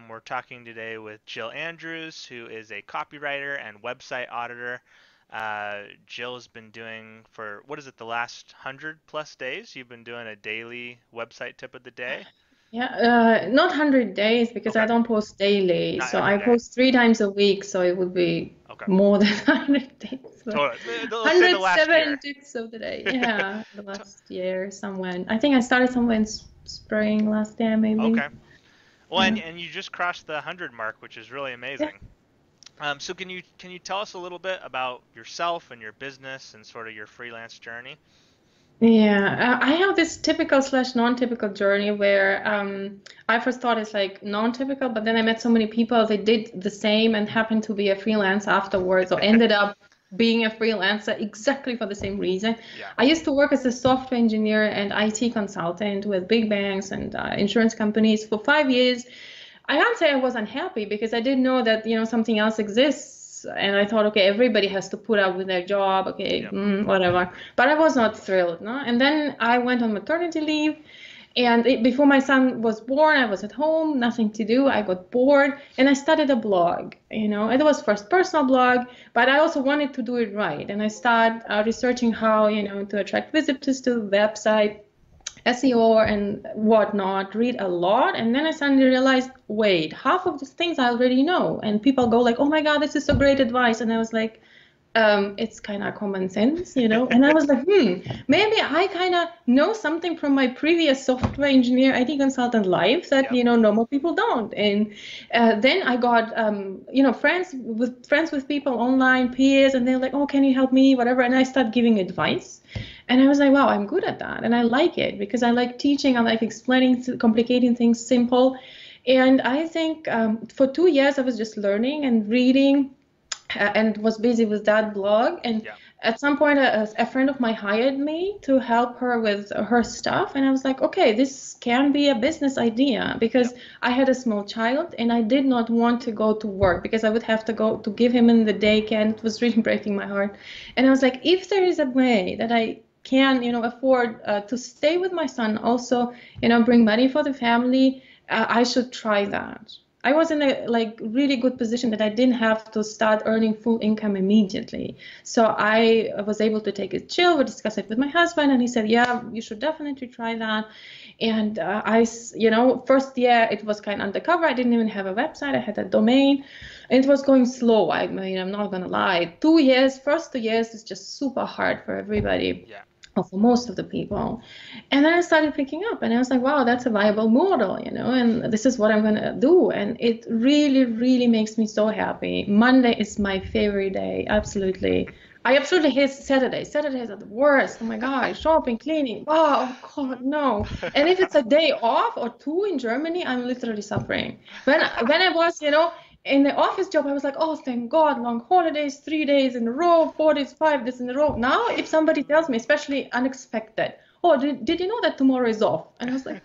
We're talking today with Jill Andrews, who is a copywriter and website auditor. Jill has been doing for, what is it, the last 100+ days? You've been doing a daily website tip of the day? Yeah, not 100 days because I Okay, don't post daily. not So every I day. post 3 times a week, so it would be Okay, more than 100 days. But totally. Let's say the last 107 year. tips of the day. Yeah, the T- last year somewhere. I think I started somewhere in spring last year, maybe. Okay. Well, Yeah. and you just crossed the 100 mark, which is really Yeah. amazing. So can you tell us a little bit about yourself and your business and sort of your freelance journey? Yeah, I have this typical slash non-typical journey where I first thought it's like non-typical, but then I met so many people that did the same and happened to be a freelancer afterwards or ended up being a freelancer exactly for the same reason. Yeah. I used to work as a software engineer and IT consultant with big banks and insurance companies for 5 years. I can't say I was unhappy because I didn't know that, something else exists. And I thought, okay, everybody has to put up with their job, okay, Yep. whatever. But I was not thrilled, no? And then I went on maternity leave. And before my son was born, I was at home, nothing to do. I got bored and I started a blog. It was first personal blog, but I also wanted to do it right. And I started researching how, to attract visitors to the website, SEO and whatnot, read a lot, and then I suddenly realized, wait, half of these things I already know. And people go like, "Oh my God, this is so great advice," and I was like, it's kind of common sense. And I was like, maybe I kind of know something from my previous software engineer, IT consultant life that Yep. normal people don't. And then I got friends with people online, peers, and they're like, "Oh, can you help me?" Whatever, and I start giving advice. And I was like, wow, I'm good at that. And I like it because I like teaching, I like explaining complicating things simple. And I think for 2 years, I was just learning and reading and was busy with that blog. And Yep. at some point, a friend of mine hired me to help her with her stuff. And I was like, okay, this can be a business idea Yep. because I had a small child and I did not want to go to work because I would have to go to give him in the daycare. And it was really breaking my heart. And I was like, if there is a way that I can, afford to stay with my son, also, bring money for the family, I should try that. I was in a really good position that I didn't have to start earning full income immediately. So I was able to take it chill. We discussed it with my husband, and he said, "Yeah, you should definitely try that." And first year it was kind of undercover. I didn't even have a website. I had a domain, and it was going slow. I mean, I'm not gonna lie. 2 years, first 2 years is just super hard for everybody, Yeah. or for most of the people. And then I started picking up and I was like, wow, that's a viable model, and this is what I'm gonna do. And it really, really makes me so happy. Monday is my favorite day, absolutely. I absolutely hate Saturdays. Saturdays are the worst. Oh my God, shopping, cleaning. Oh God, no. And if it's a day off or two in Germany, I'm literally suffering. When I was, in the office job, I was like, oh, thank God, long holidays, 3 days in a row, 4 days, 5 days in a row. Now, if somebody tells me, especially unexpected, oh, did you know that tomorrow is off? And I was like,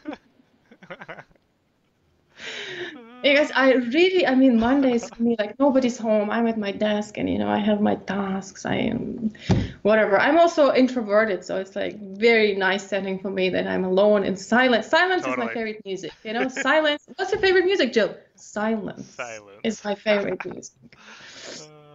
because I mean, Mondays for me, like nobody's home. I'm at my desk and, I have my tasks. I am whatever. I'm also introverted, so it's like very nice setting for me that I'm alone in silence. Silence is my Totally. favorite music. Silence. What's your favorite music, Jill? Silence is Silence. my favorite music.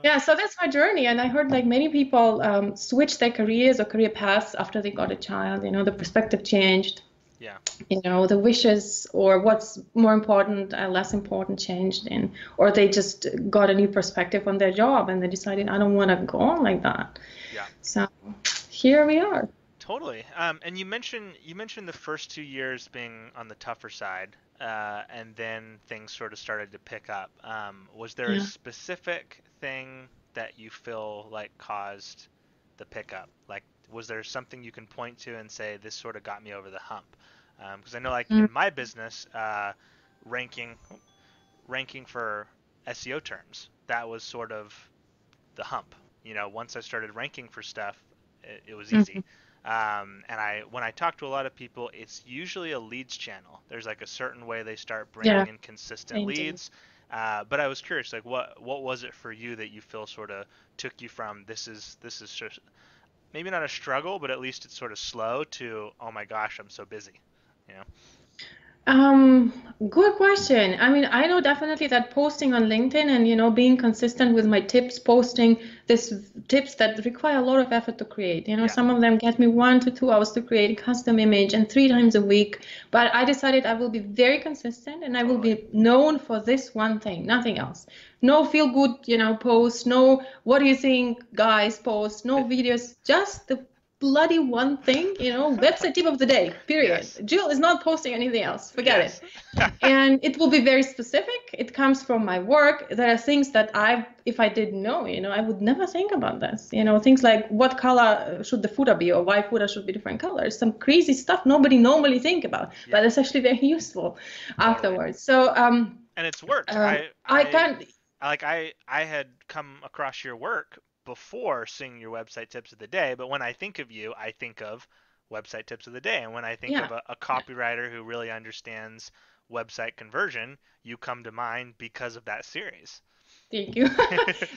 Yeah, so that's my journey. And I heard like many people switch their careers or career paths after they got a child. The perspective changed. Yeah. The wishes or what's more important, less important changed, or they just got a new perspective on their job and they decided, I don't want to go on like that. Yeah. So here we are. Totally. And you mentioned the first 2 years being on the tougher side, and then things sort of started to pick up. Was there a Yeah. specific thing that you feel like caused the pickup? Like, was there something you can point to and say this sort of got me over the hump? Because I know, like Mm. in my business, ranking ranking for SEO terms, that was sort of the hump. Once I started ranking for stuff, it was easy. Mhm. And when I talk to a lot of people, it's usually a leads channel. There's like a certain way they start Yeah, bringing in consistent indeed. leads. But I was curious, like what was it for you that you feel sort of took you from this is just, maybe not a struggle, but at least it's sort of slow to, oh my gosh, I'm so busy. You know? Um, Good question. I mean, I know definitely that posting on LinkedIn and being consistent with my tips, posting this tips that require a lot of effort to create. Yeah, Some of them get me 1 to 2 hours to create a custom image and 3 times a week. But I decided I will be very consistent and I will totally. be known for this one thing, nothing else. No feel good, posts, no what do you think, guys posts, no videos, just the bloody one thing, website tip of the day, period. Yes. Jill is not posting anything else. Forget it. Yes. And it will be very specific. It comes from my work. There are things that if I didn't know, I would never think about this. Things like what color should the footer be or why footer should be different colors. Some crazy stuff nobody normally think about, Yeah, but it's actually very useful totally. afterwards. So And it's worked. I can't. I had come across your work before seeing your website tips of the day, but when I think of you, I think of website tips of the day. And when I think of Yeah, a yeah. copywriter who really understands website conversion, you come to mind because of that series. Thank you.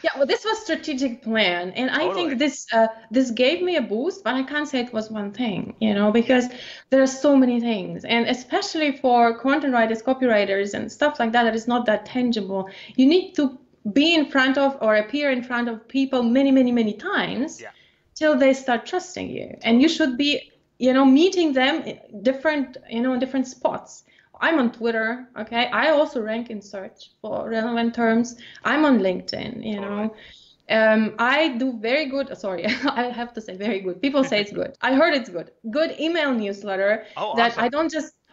Yeah, well, this was strategic plan, and I Totally. think this gave me a boost, but I can't say it was one thing, Yeah, because there are so many things, and especially for content writers, copywriters, and stuff like that, that is not that tangible. You need to be in front of or appear in front of people many, many, many times yeah, till they start trusting you, and you totally. should be, meeting them in different spots. I'm on Twitter, okay? I also rank in search for relevant terms. I'm on LinkedIn, Totally. I do very good. Sorry, I have to say very good. People say it's good. I heard it's good. Good email newsletter Oh, that awesome.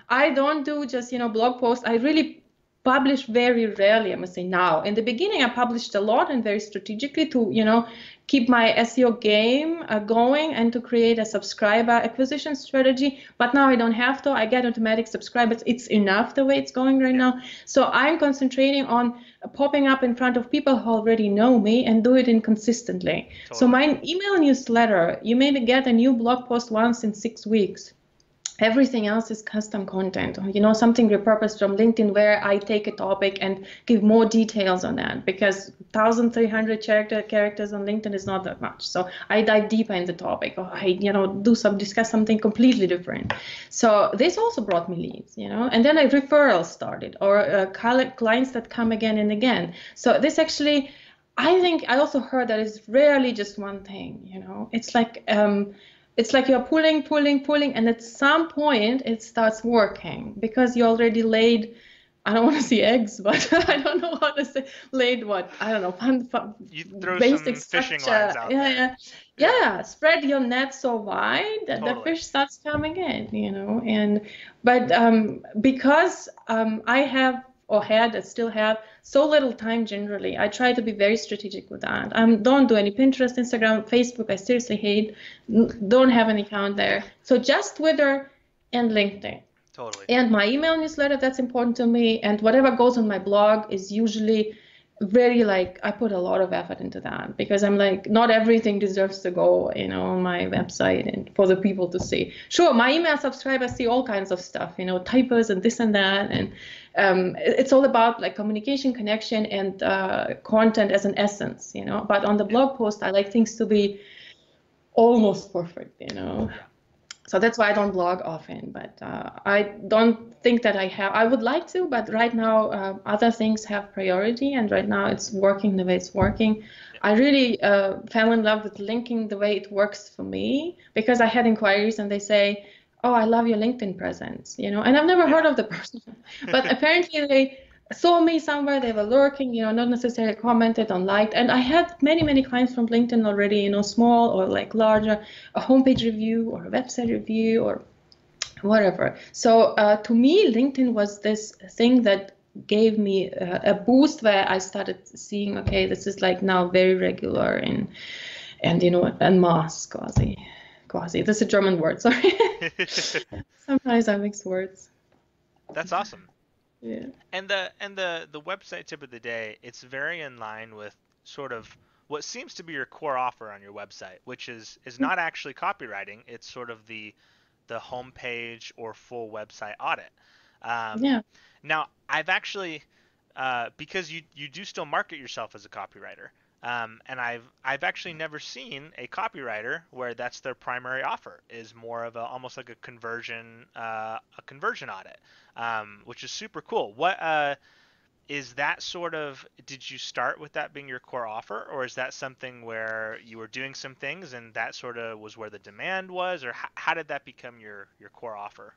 I don't do just, blog posts. I really publish very rarely, I must say now. In the beginning, I published a lot and very strategically to, keep my SEO game going and to create a subscriber acquisition strategy. But now I don't have to. I get automatic subscribers. It's enough the way it's going right Yeah, now. So I'm concentrating on popping up in front of people who already know me and do it inconsistently. So totally. my email newsletter, you maybe get a new blog post once in 6 weeks. Everything else is custom content, something repurposed from LinkedIn where I take a topic and give more details on that because 1,300 characters on LinkedIn is not that much. So I dive deeper in the topic or I, discuss something completely different. So this also brought me leads, and then referrals started or clients that come again and again. So this actually, I think I also heard that it's rarely just one thing, it's like you're pulling, pulling, pulling, and at some point it starts working because you already laid, I don't want to say eggs, but I don't know how to say laid what, I don't know, You throw basic some fishing lines structure. out Yeah, there. yeah. Yeah, Yeah, spread your net so wide that the totally. fish starts coming in, and but because I have or had and still have so little time generally, I try to be very strategic with that. I don't do any Pinterest, Instagram, Facebook. I seriously hate. Don't have an account Yeah, there. So just Twitter and LinkedIn. totally. And my email newsletter, that's important to me. And whatever goes on my blog is usually very like, I put a lot of effort into that because I'm like, not everything deserves to go, on my website and for the people to see. Sure, my email subscribers see all kinds of stuff, typos and this and that. And it's all about like communication, connection, and content as an essence, But on the Yeah, blog post, I like things to be almost perfect, yeah, so that's why I don't blog often, but I don't think that I have. I would like to, but right now other things have priority, and right now it's working the way it's working. yeah. I really fell in love with linking the way it works for me because I had inquiries and they say, "Oh, I love your LinkedIn presence," and I've never heard Yeah. of the person, but apparently they saw me somewhere, they were lurking, not necessarily commented on liked, and I had many, many clients from LinkedIn already, small or like larger a homepage review or a website review or whatever. So to me, LinkedIn was this thing that gave me a boost where I started seeing, okay, this is like now very regular and en masse quasi. This is a German word, sorry. Sometimes I mix words. That's awesome. Yeah. And the website tip of the day, it's very in line with sort of what seems to be your core offer on your website, which is not actually copywriting. It's sort of the homepage or full website audit. Um, Yeah. Now, I've actually because you do still market yourself as a copywriter. And I've actually never seen a copywriter where that's their primary offer is more of a almost like a conversion audit, which is super cool. What is that sort of, did you start with that being your core offer, or is that something where you were doing some things and that sort of was where the demand was, or how did that become your core offer?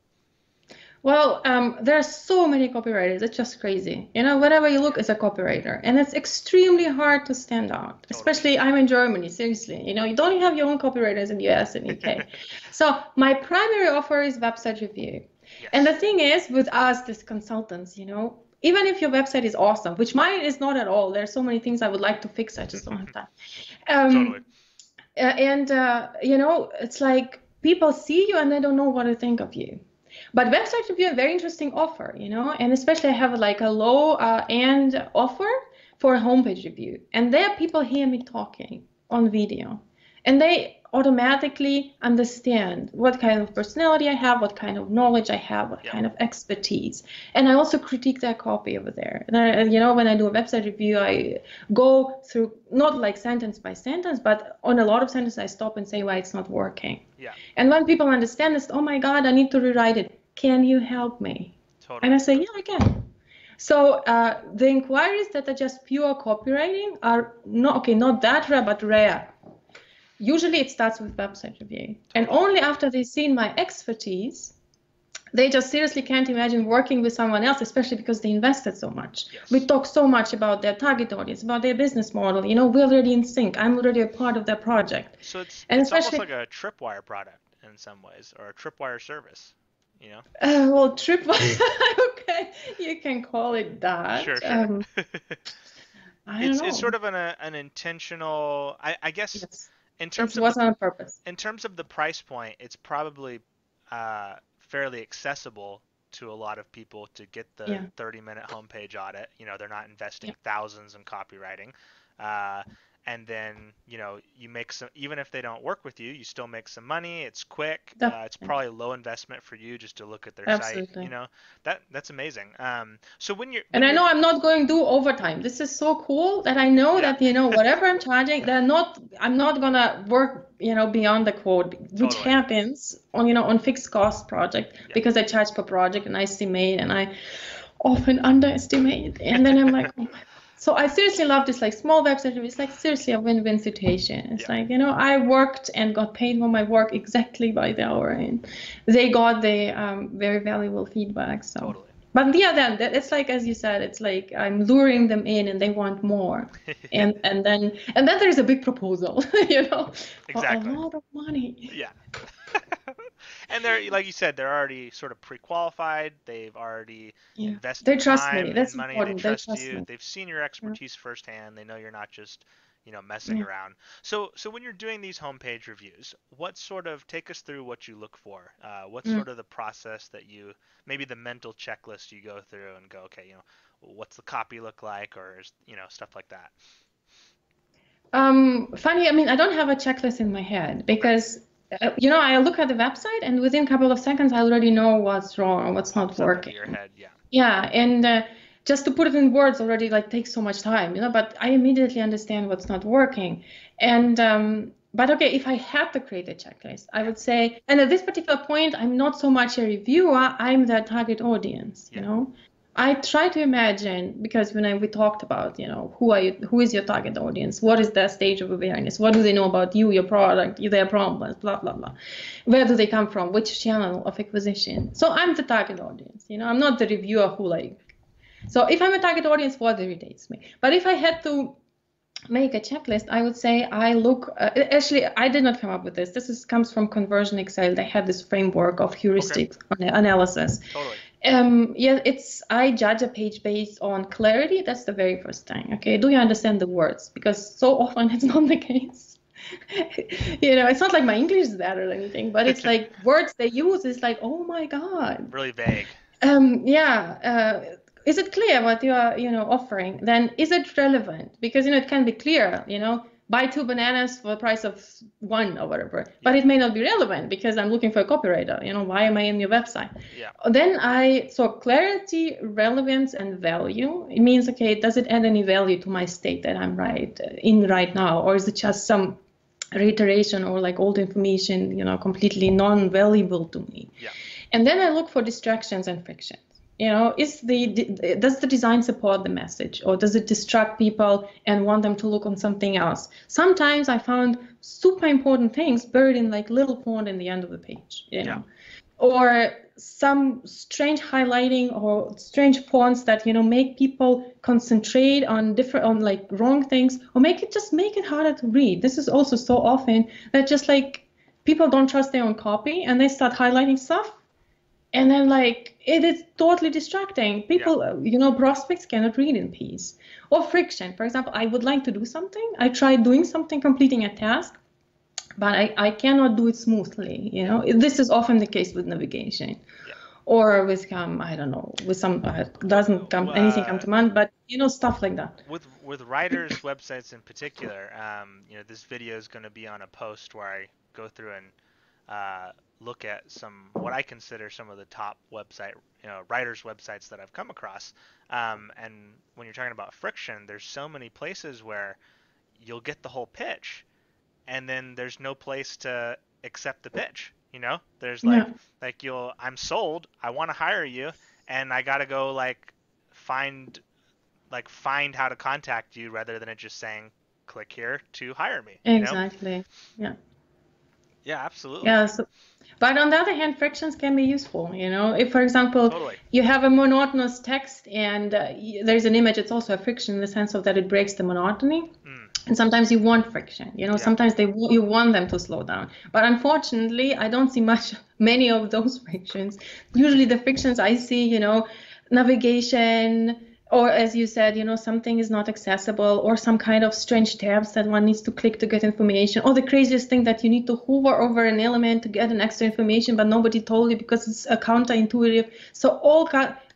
Well, there are so many copywriters. It's just crazy. Wherever you look, Yeah, is a copywriter, and it's extremely hard to stand out. totally. Especially, I'm in Germany. Seriously, you don't have your own copywriters in US and UK. So my primary offer is website review, and the Yes, thing is, with us, these consultants, even if your website is awesome, which mine is not at all. There are so many things I would like to fix. I just don't have time. totally. And it's like people see you and they don't know what to think of you. But website review a very interesting offer, and especially I have like a low end offer for a homepage review, and there people hear me talking on video, and they automatically understand what kind of personality I have, what kind of knowledge I have, what Yep. kind of expertise. And I also critique their copy over there. And when I do a website review, I go through not like sentence by sentence, but on a lot of sentences, I stop and say why it's not working. Yeah, And when people understand this, oh my God, I need to rewrite it. Can you help me? And I totally. say, yeah, I can. So the inquiries that are just pure copywriting are not that rare, but rare. Usually it starts with website review. And Totally. only after they've seen my expertise, they just seriously can't imagine working with someone else, especially because they invested so much. We Yes. talk so much about their target audience, about their business model. We're already in sync. I'm already a part of their project. So it's And it's almost especially, like a tripwire product in some ways, or a tripwire service, you know? well, trip, okay, you can call it that. Sure, sure. I don't It's sort know. of an intentional, I guess, Yes, in it terms of was on purpose. the price point, it's probably fairly accessible to a lot of people to get the Yeah, 30-minute homepage audit. They're not investing yeah, thousands in copywriting. Uh, and then, you make some, even if they don't work with you, you still make some money. It's quick. It's definitely. probably low investment for you just to look at their site. Absolutely. That's amazing. So And when I you're know I'm not going to do overtime. This is so cool that I know yeah, that, whatever I'm charging, I'm not gonna work, beyond the quote, which totally. happens on fixed cost project Yeah. because I charge per project and I estimate and I often underestimate. And then I'm like, oh my God. So I seriously love this like small website. It's like seriously a win-win situation. It's Yeah, like, I worked and got paid for my work exactly by the hour, and they got the very valuable feedback. So, totally. but yeah, then it's like as you said, it's like I'm luring them in, and they want more, and then there's a big proposal, for a Exactly. lot of money. Yeah. And they're, like you said, they're already sort of pre-qualified. They've already Yeah, they invested trust me. time and That's money. They important. They trust trust you. me. They've seen your Yeah, expertise firsthand. They know you're not just, messing yeah. around. So when you're doing these homepage reviews, what sort of, take us through what you look for? What's Mm. sort of the process that you, maybe the mental checklist you go through and go, okay, what's the copy look like, or stuff like that. Funny, I mean, I don't have a checklist in my head Okay. because, I look at the website and within a couple of seconds, I already know what's wrong, what's not Pops up into working. your head. Yeah. Yeah, and just to put it in words already like takes so much time, but I immediately understand what's not working. And but okay, if I had to create a checklist, I Yeah. would say, and at this particular point, I'm not so much a reviewer, I'm the target audience. Yeah. I try to imagine because when we talked about, who is your target audience? What is their stage of awareness? What do they know about you, your product, their problems, blah, blah, blah. Where do they come from? Which channel of acquisition? So I'm the target audience, I'm not the reviewer who so if I'm a target audience, what irritates me? But if I had to make a checklist, I would say I look, actually, I did not come up with this. Comes from Conversion Excel. They have this framework of Okay. heuristic analysis. Totally. Yeah, I judge a page based on clarity. That's the very first thing. Okay, do you understand the words? Because so often it's not the case. It's not like my English is bad or anything, but it's like words they use is like, oh my God. Really vague. Yeah. Is it clear what you are, offering? Then is it relevant? Because, it can be clear, buy two bananas for the price of one or whatever. But Yeah. it may not be relevant because I'm looking for a copywriter. Why am I in your website? Yeah. Then so clarity, relevance, and value. It means, okay, does it add any value to my state that I'm right now, or is it just some reiteration or like old information, completely non-valuable to me? Yeah. And then I look for distractions and frictions. Does the design support the message, or does it distract people and want them to look on something else? Sometimes I found super important things buried in like little font in the end of the page, Yeah. or some strange highlighting or strange fonts that make people concentrate on like wrong things, or make it harder to read. This is also so often that just like people don't trust their own copy and they start highlighting stuff, and then like it is totally distracting. Yeah. People, prospects cannot read in peace. Or friction. For example, I would like to do something. I tried doing something, completing a task, but I cannot do it smoothly. This is often the case with navigation. Yeah. Or with I don't know, with some doesn't come anything come to mind, but stuff like that. With writers' websites in particular, this video is going to be on a post where I go through and look at what I consider some of the top writers' websites that I've come across. And when you're talking about friction, there's so many places where you'll get the whole pitch, and then there's no place to accept the pitch. There's Yeah, I'm sold, I want to hire you, and I gotta go find find how to contact you rather than it just saying click here to hire me. exactly. Yeah. Yeah, absolutely. Yeah, but on the other hand, frictions can be useful. If, for example, Totally. you have a monotonous text and there's an image, it's also a friction in the sense of that it breaks the monotony. And sometimes you want friction. Yeah. Sometimes you want them to slow down. But unfortunately, I don't see many of those frictions. Usually the frictions I see, navigation, or as you said, something is not accessible, or some kind of strange tabs that one needs to click to get information, or the craziest thing that you need to hover over an element to get an extra information, but nobody told you because it's a counterintuitive. So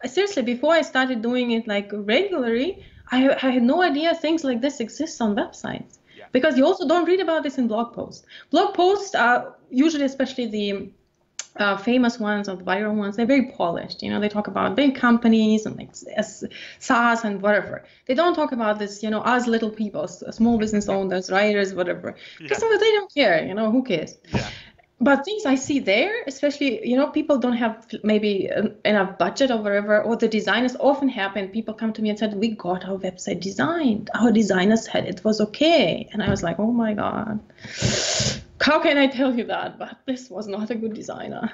seriously, before I started doing it like regularly, I had no idea things like this exist on websites. Yeah. Because you also don't read about this in blog posts. Blog posts are usually, especially the famous ones or the viral ones, they're very polished. They talk about big companies and like SaaS and whatever. They don't talk about this, us little people, small business owners, writers, whatever. Because they don't care, who cares? Yeah. But things I see there, especially, people don't have maybe enough budget or whatever, or the designers often happen. People come to me and said, we got our website designed. Our designer said it was okay. And I was like, oh my God, how can I tell you that? But this was not a good designer,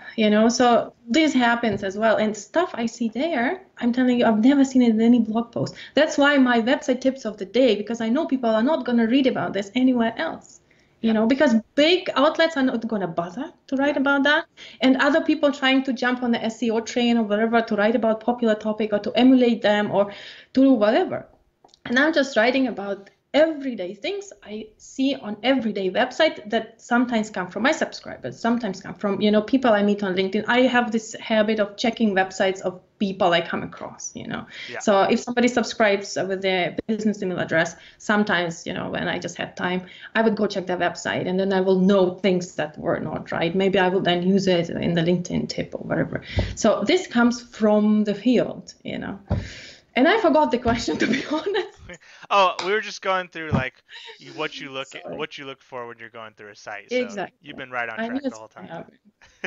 So this happens as well. And stuff I see there, I'm telling you, I've never seen it in any blog post. That's why my website tips of the day, because I know people are not going to read about this anywhere else. Because big outlets are not going to bother to write about that. And other people trying to jump on the SEO train or whatever to write about popular topic or to emulate them or to do whatever. And I'm just writing about everyday things I see on everyday website that sometimes come from my subscribers, sometimes come from, people I meet on LinkedIn. I have this habit of checking websites of people I come across, Yeah. So if somebody subscribes with their business email address, sometimes, when I just had time, I would go check their website and then I will know things that were not right. Maybe I will then use it in the LinkedIn tip or whatever. So this comes from the field, And I forgot the question, to be honest. Oh, we were just going through what you look for when you're going through a site. So exactly. You've been right on track the whole time.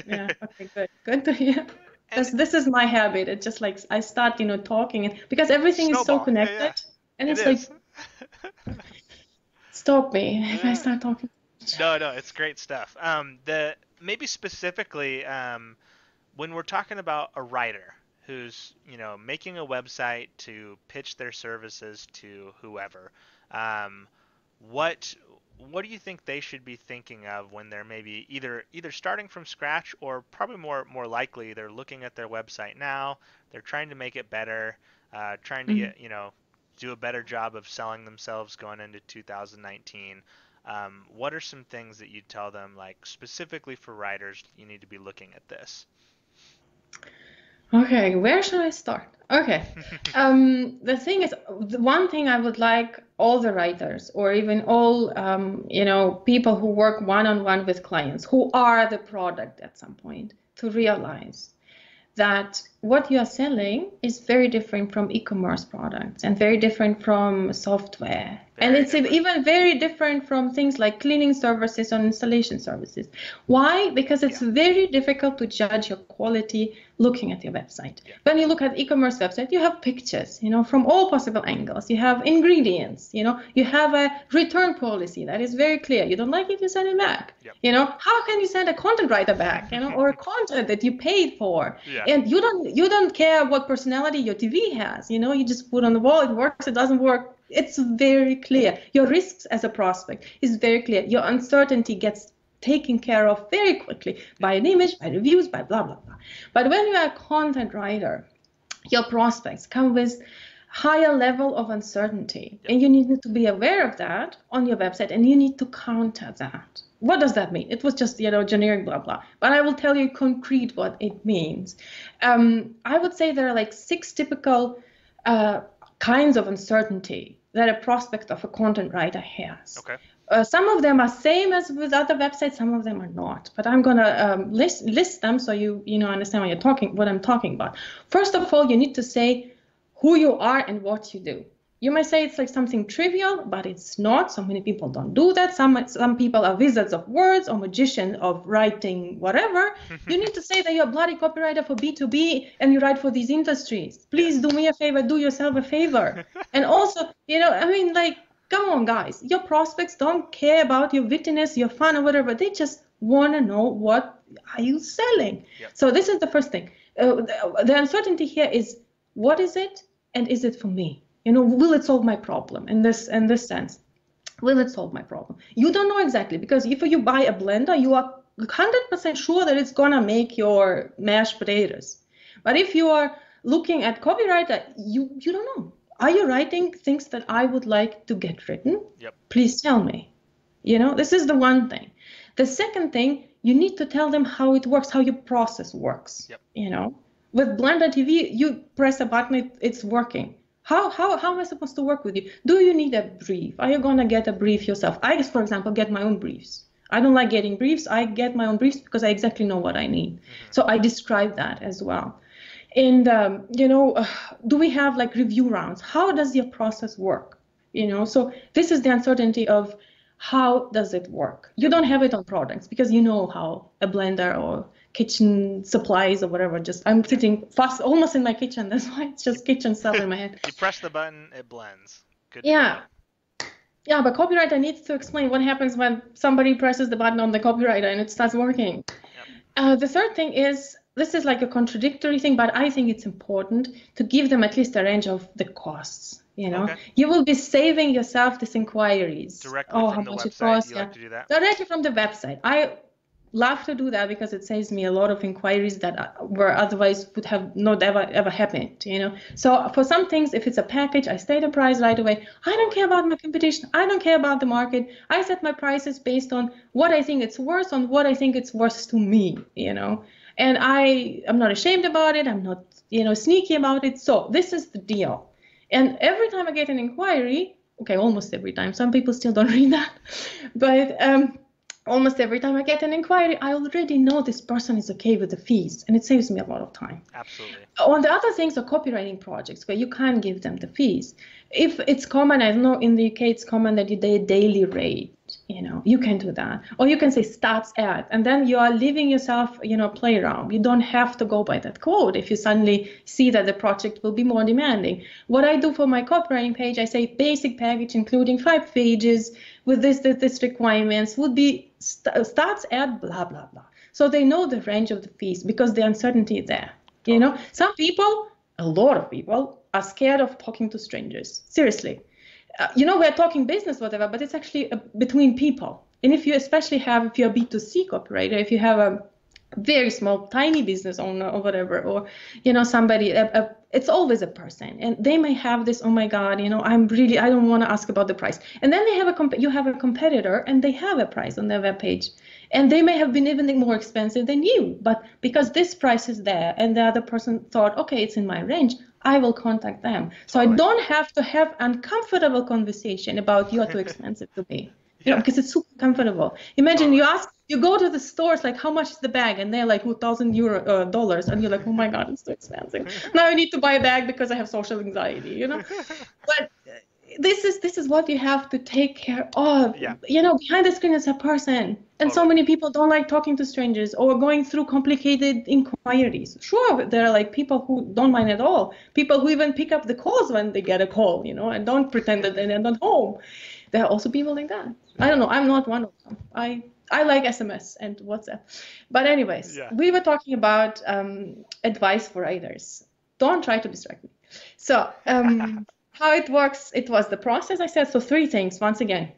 Yeah. Okay. Good. Good to hear. This is my habit. It's just like I start, talking, and because everything is so connected, and it's like, stop me if I start talking. No, it's great stuff. Maybe specifically when we're talking about a writer who's making a website to pitch their services to whoever, what do you think they should be thinking of when they're maybe either starting from scratch, or probably more likely they're looking at their website now, they're trying to make it better, trying to get do a better job of selling themselves going into 2019. What are some things that you'd tell them, like specifically for writers, you need to be looking at this? Okay, where should I start? Okay. The thing is, the one thing I would like all the writers or even all, people who work one-on-one with clients who are the product at some point to realize that what you are selling is very different from e-commerce products and very different from software. And Very it's different. even very different from things like cleaning services or installation services. Why? Because it's very difficult to judge your quality looking at your website. When you look at e-commerce website, you have pictures, from all possible angles. You have ingredients, you have a return policy that is very clear. You don't like it, you send it back. How can you send a content writer back, or a content that you paid for? And you don't care what personality your TV has, you just put on the wall, it works, it doesn't work. It's very clear. Your risks as a prospect is very clear. Your uncertainty gets taken care of very quickly by an image, by reviews, by blah, blah, blah. But when you are a content writer, your prospects come with higher level of uncertainty. And you need to be aware of that on your website, and you need to counter that. What does that mean? It was just, generic blah, blah. But I will tell you concrete what it means. I would say there are like 6 typical kinds of uncertainty that a prospect of a content writer has. Okay. Some of them are same as with other websites, some of them are not. But I'm gonna list them so you understand what I'm talking about. First of all, you need to say who you are and what you do. You may say it's like something trivial, but it's not. So many people don't do that. Some people are wizards of words or magicians of writing whatever. You need to say that you're a bloody copywriter for B2B and you write for these industries. Please do me a favor, do yourself a favor. And also, come on, guys. Your prospects don't care about your wittiness, your fun, or whatever. They just want to know what are you selling. So this is the first thing. The uncertainty here is, what is it, and is it for me? Will it solve my problem in this sense? Will it solve my problem? You don't know exactly, because if you buy a blender, you are 100% sure that it's gonna make your mashed potatoes. But if you are looking at copywriter, you don't know. Are you writing things that I would like to get written? Please tell me. This is the one thing. The second thing, you need to tell them how it works, how your process works. With Blender TV, you press a button, it's working. How am I supposed to work with you? Do you need a brief? Are you going to get a brief yourself? I, for example, get my own briefs. I don't like getting briefs. I get my own briefs because I exactly know what I need. So I describe that as well. And, do we have like review rounds? How does your process work? So this is the uncertainty of how does it work? You don't have it on products because you know how a blender or kitchen supplies or whatever, I'm sitting fast almost in my kitchen. That's why it's just kitchen stuff in my head. You press the button, it blends. Good. Yeah. Yeah, but copywriter needs to explain what happens when somebody presses the button on the copywriter and it starts working. The third thing is, this is like a contradictory thing, but I think it's important to give them at least a range of the costs. You will be saving yourself these inquiries. Directly from the website, you like to do that? Directly from the website. I love to do that because it saves me a lot of inquiries that were otherwise would have not ever happened. So for some things, if it's a package, I state a price right away. I don't care about my competition. I don't care about the market. I set my prices based on what I think it's worth, on what I think it's worth to me. And I'm not ashamed about it. I'm not sneaky about it. So this is the deal. And every time I get an inquiry, okay, almost every time, some people still don't read that, but almost every time I get an inquiry, I already know this person is okay with the fees, and it saves me a lot of time. Absolutely. On the other things are copywriting projects where you can't give them the fees. If it's common, I know in the UK it's common that you do a daily rate. You can do that. Or you can say starts at, and then you are leaving yourself, playground. You don't have to go by that code if you suddenly see that the project will be more demanding. What I do for my copywriting page, I say basic package including 5 pages with this requirements would be starts at blah, blah, blah. So they know the range of the fees because the uncertainty is there. Some people, a lot of people, are scared of talking to strangers. Seriously. We're talking business, whatever, but it's actually between people. And if you're a B2C copywriter, if you have very small, tiny business owner or whatever, or, somebody, it's always a person. And they may have this, oh my God, I don't want to ask about the price. And then you have a competitor and they have a price on their webpage. And they may have been even more expensive than you. But because this price is there and the other person thought, okay, it's in my range, I will contact them. So I don't have to have uncomfortable conversation about you're too expensive to me. Because it's super comfortable. Imagine you go to the stores, like, how much is the bag? And they're like, $1,000 dollars. And you're like, oh my God, it's too expensive. Now I need to buy a bag because I have social anxiety, But this is what you have to take care of. Behind the screen is a person. And so many people don't like talking to strangers or going through complicated inquiries. Sure, there are like people who don't mind at all. People who even pick up the calls when they get a call, and don't pretend that they're not home. There are also people like that. I don't know. I'm not one of them. I like SMS and WhatsApp. But anyways, we were talking about advice for writers. Don't try to distract me. So how it works, it was the process, I said. So 3 things, once again,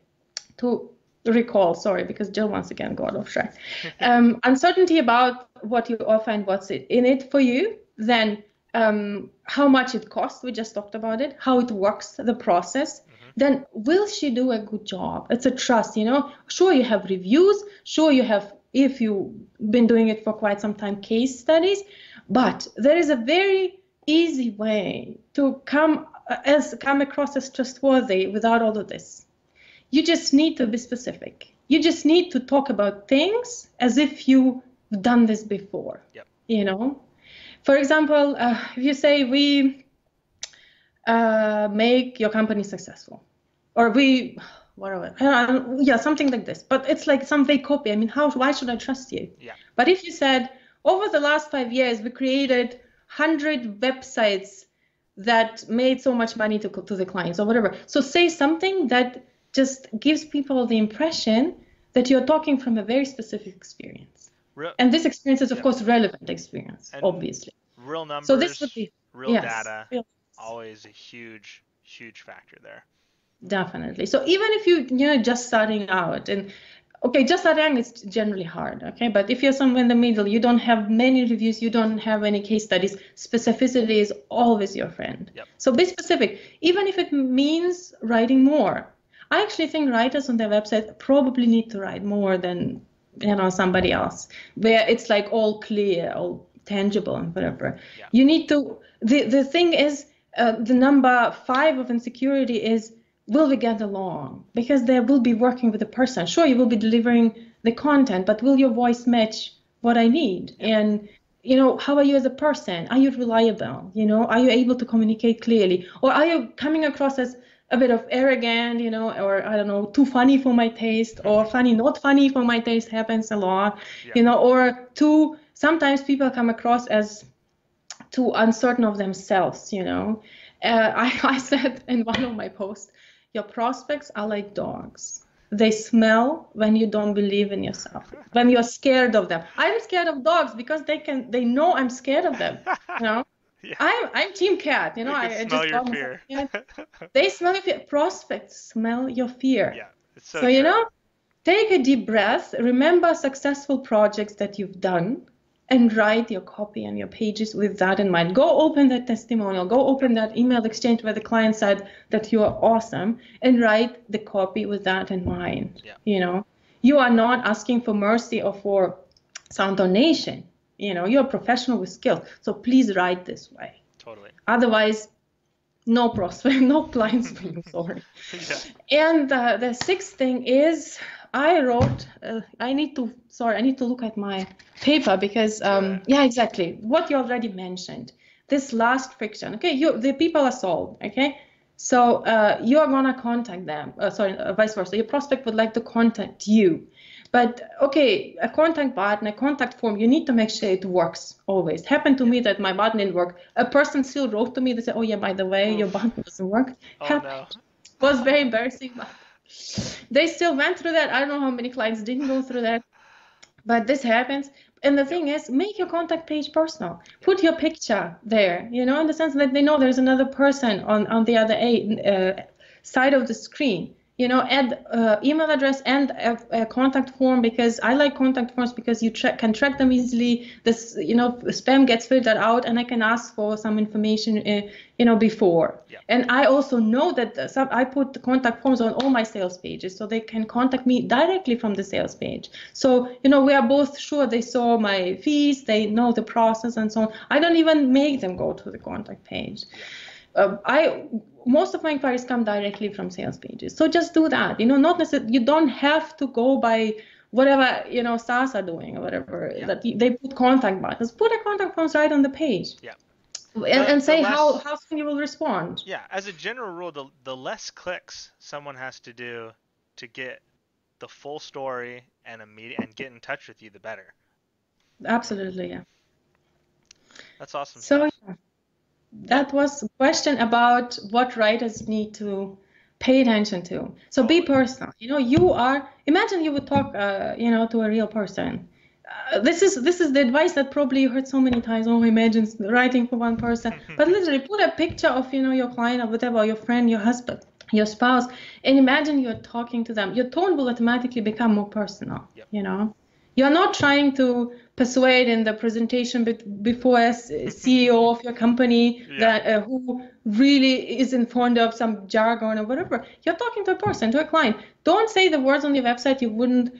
to recall, sorry, because Jill once again got off track. Uncertainty about what you offer and what's in it for you. Then how much it costs, we just talked about it, how it works, the process. Then will she do a good job? It's a trust, Sure, you have reviews. Sure, you have, if you've been doing it for quite some time, case studies. But there is a very easy way to come across as trustworthy without all of this. You just need to be specific. You just need to talk about things as if you've done this before. For example, if you say we make your company successful, or something like this. But it's like some fake copy. I mean, why should I trust you? But if you said, over the last 5 years, we created 100 websites that made so much money to the clients or whatever. So say something that just gives people the impression that you're talking from a very specific experience. And this experience is, of course, relevant experience, and obviously. Real numbers, so this would be, real data, always a huge, huge factor there. Definitely. So even if you're just starting out, and just starting out, it's generally hard, but if you're somewhere in the middle, you don't have many reviews, you don't have any case studies, specificity is always your friend. So be specific, even if it means writing more. I actually think writers on their website probably need to write more than somebody else, where it's like all clear, all tangible and whatever. You need to, the thing is, the number 5 of insecurity is, will we get along? Because they will be working with a person. Sure, you will be delivering the content, but will your voice match what I need? And, how are you as a person? Are you reliable? Are you able to communicate clearly? Or are you coming across as a bit of arrogant, or I don't know, too funny for my taste, or funny, not funny for my taste, happens a lot, or sometimes people come across as too uncertain of themselves, I said in one of my posts, your prospects are like dogs. They smell when you don't believe in yourself, when you're scared of them. I'm scared of dogs because they know I'm scared of them. I'm team cat. I smell your fear. They smell your fear. Prospects smell your fear. It's so true. Take a deep breath. Remember successful projects that you've done, and write your copy and your pages with that in mind. Go open that testimonial. Go open that email exchange where the client said that you are awesome, and write the copy with that in mind. You are not asking for mercy or for some donation. You're a professional with skill. So please write this way. Totally. Otherwise, no prospect, no clients for you, sorry. And the 6th thing is, I wrote, I need to look at my paper because, exactly, what you already mentioned, this last friction, the people are sold, so you are gonna contact them, vice versa, your prospect would like to contact you, but a contact button, a contact form, you need to make sure it works always. Happened to me that my button didn't work, a person still wrote to me, they said, oh yeah, by the way, your button doesn't work. No. Was very embarrassing, but they still went through that. I don't know how many clients didn't go through that, but this happens. And the thing is, make your contact page personal. Put your picture there, in the sense that they know there's another person on the other side of the screen. add email address and a contact form, because I like contact forms because you can track them easily. This, spam gets filtered out, and I can ask for some information, before. Yeah. And I also know that I put the contact forms on all my sales pages, so they can contact me directly from the sales page. So, we are both sure they saw my fees, they know the process and so on. I don't even make them go to the contact page. Yeah. Most of my inquiries come directly from sales pages. So just do that. Not necessarily, you don't have to go by whatever, SaaS are doing or whatever, that they put contact buttons. Put a contact forms right on the page. Yeah. And say how soon you will respond. Yeah, as a general rule, the less clicks someone has to do to get the full story and get in touch with you, the better. Absolutely, yeah. That's awesome so stuff. That was a question about what writers need to pay attention to. So be personal. Imagine you would talk, to a real person. This is the advice that probably you heard so many times. Oh, imagine writing for one person. But literally put a picture of, your client or whatever, your friend, your husband, your spouse, and imagine you're talking to them. Your tone will automatically become more personal, You're not trying to persuade in the presentation before a CEO of your company that who really isn't fond of some jargon or whatever. You're talking to a person, to a client. Don't say the words on your website you wouldn't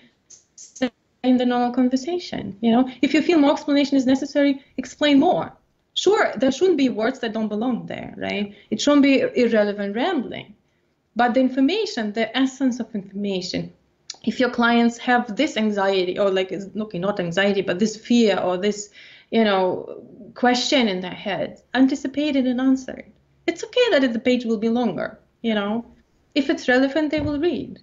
say in the normal conversation. If you feel more explanation is necessary, explain more. Sure, there shouldn't be words that don't belong there, right? It shouldn't be irrelevant rambling. But the information, the essence of information, if your clients have this anxiety, or not anxiety, but this fear or this, question in their head, anticipate it and answer it. It's okay that the page will be longer, If it's relevant, they will read.